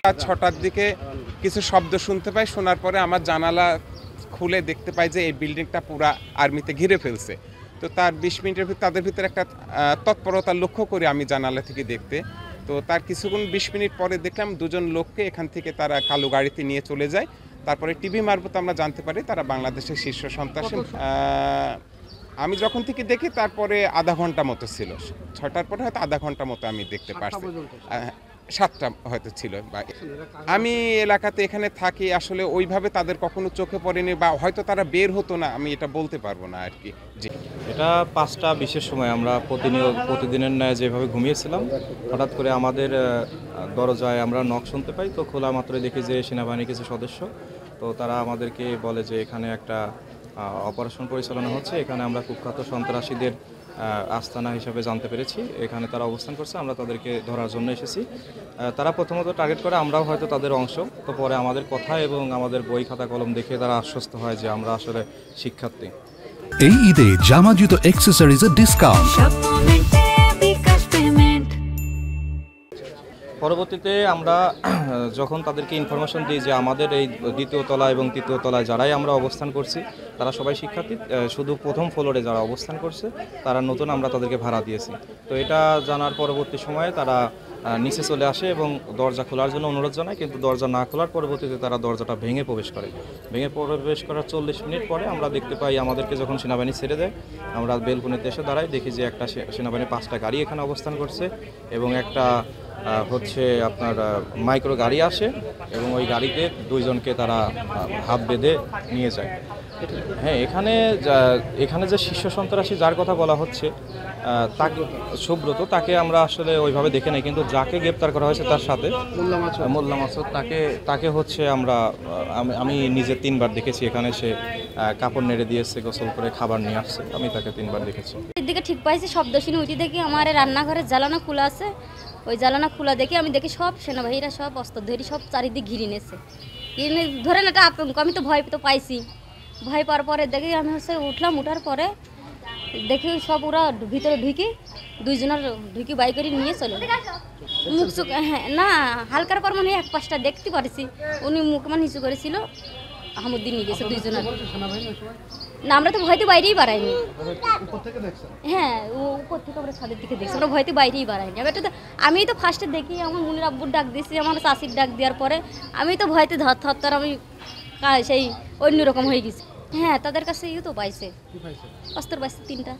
রাত 6টার দিকে কিছু শব্দ শুনতে পাই, শোনার পরে আমার জানালা খুলে দেখতে পাই যে এই বিল্ডিংটা পুরা আর্মিতে ঘিরে ফেলছে। তো তার 20 মিনিটের তাদের ভিতরে একটা তৎপরতা লক্ষ্য করি আমি জানালা থেকে দেখতে। তো তার কিছুক্ষণ 20 মিনিট পরে দেখলাম দুজন লোককে এখান থেকে তারা কালো গাড়িতে নিয়ে চলে যায়। তারপরে টিভি মারফত আমরা জানতে পারি তারা বাংলাদেশের শীর্ষ সন্ত্রাসী। আমি যখন থেকে দেখি তারপরে আধা ঘন্টা মতো ছিল, 6টার পরে হয়তো আধা ঘন্টা মতো আমি দেখতে পারছি। 7টা হয়তো ছিল। আমি এলাকাতে এখানে থাকি, আসলে ওইভাবে তাদের কখনো চোখে পড়েনি বা হয়তো তারা বের হতো না, আমি এটা বলতে পারবো না আর কি। এটা 5টা বিশের সময় আমরা প্রতিদিনের ন্যায় যেভাবে ঘুমিয়েছিলাম, হঠাৎ করে আমাদের দরজায় আমরা নক শুনতে পাই। তো খোলা মাত্রই দেখি যে সেনাবাহিনীর কিছু সদস্য, তো তারা আমাদেরকে বলে যে এখানে একটা অপারেশন পরিচালনা হচ্ছে, এখানে আমরা কুখ্যাত সন্ত্রাসীদের আস্তানা হিসাবে জানতে পেরেছি, এখানে তারা অবস্থান করছে, আমরা তাদেরকে ধরার জন্য এসেছি। তারা প্রথমত টার্গেট করে, আমরাও হয়তো তাদের অংশ। তো পরে আমাদের কথা এবং আমাদের বই খাতা কলম দেখে তারা আশ্বস্ত হয় যে আমরা আসলে শিক্ষার্থী। এই ঈদে জামা জুতো অ্যাক্সেসরিজের ডিসকাউন্ট। পরবর্তীতে আমরা যখন তাদেরকে ইনফরমেশন দিই যে আমাদের এই 2য় তলা এবং 3য় তলায় যারাই আমরা অবস্থান করছি তারা সবাই শিক্ষার্থী, শুধু প্রথম ফ্লোরে যারা অবস্থান করছে তারা নতুন, আমরা তাদেরকে ভাড়া দিয়েছি। তো এটা জানার পরবর্তী সময়ে তারা নিচে চলে আসে এবং দরজা খোলার জন্য অনুরোধ জানায়, কিন্তু দরজা না খোলার পরবর্তীতে তারা দরজাটা ভেঙে প্রবেশ করে। ভেঙে প্রবেশ করার 40 মিনিট পরে আমরা দেখতে পাই, আমাদেরকে যখন সেনাবাহিনী ছেড়ে দেয় আমরা বেলকনিতে এসে দাঁড়াই, দেখি যে একটা সেনাবাহিনীর 5টা গাড়ি এখানে অবস্থান করছে এবং একটা হচ্ছে আপনার মাইক্রো গাড়ি আসে এবং ওই গাড়িতে 2 জনকে তারা হাত বেঁধে নিয়ে যায়। হ্যাঁ, এখানে যে শীর্ষ সন্ত্রাসী যার কথা বলা হচ্ছে তাকে সুব্রত, তাকে আমরা আসলে ওইভাবে দেখে নাই, কিন্তু যাকে গ্রেপ্তার করা হয়েছে তার সাথে মোল্লা মাসুদ, তাকে হচ্ছে আমি নিজে 3বার দেখেছি। এখানে সে কাপড় নেড়ে দিয়েছে, গোসল করে খাবার নিয়ে আসছে, আমি তাকে 3বার দেখেছি। এদিকে ঠিক পাইছি, শব্দ শুনে উঠি দেখি আমার রান্নাঘরের জ্বালানা খোলা আছে। ওই জ্বালানা খোলা দেখি আমি দেখি সব সেনাবাহিনীরা সব অস্ত্র ধরি সব চারিদিক ঘিরে নিয়েছে। ধরেন একটা আতঙ্ক, আমি তো ভয় তো পাইছি। ভয় পাওয়ার পরে দেখি আমি হচ্ছে উঠলাম, উঠার পরে দেখি সব ওরা ভিতরে ঢুকি 2 জনের ঢুকি বাই করে নিয়ে চলে মুখ চোখ। হ্যাঁ না, হালকার পর মানে 1-5টা দেখতে পারছি, উনি মুখ মানে নিচু করেছিল, আহমুদ্দিন নিয়ে গেছে 2 জনের। না, আমরা তো ভয়তে বাইরেই বাড়াইনি। হ্যাঁ, উপর থেকে আমরা ছাদের দিকে দেখছি, আমরা ভয়তে বাইরেই বাড়াইনি। আমি তো ফার্স্টে দেখি আমার মুনির আব্বুর ডাক দিয়েছি, আমার চাষির ডাক দেওয়ার পরে আমি তো ভয়তে ধর আমি সেই অন্যরকম হয়ে গেছি। হ্যাঁ, তাদের কাছে তো পাইছে অস্ত্র, পাইছে 3টা।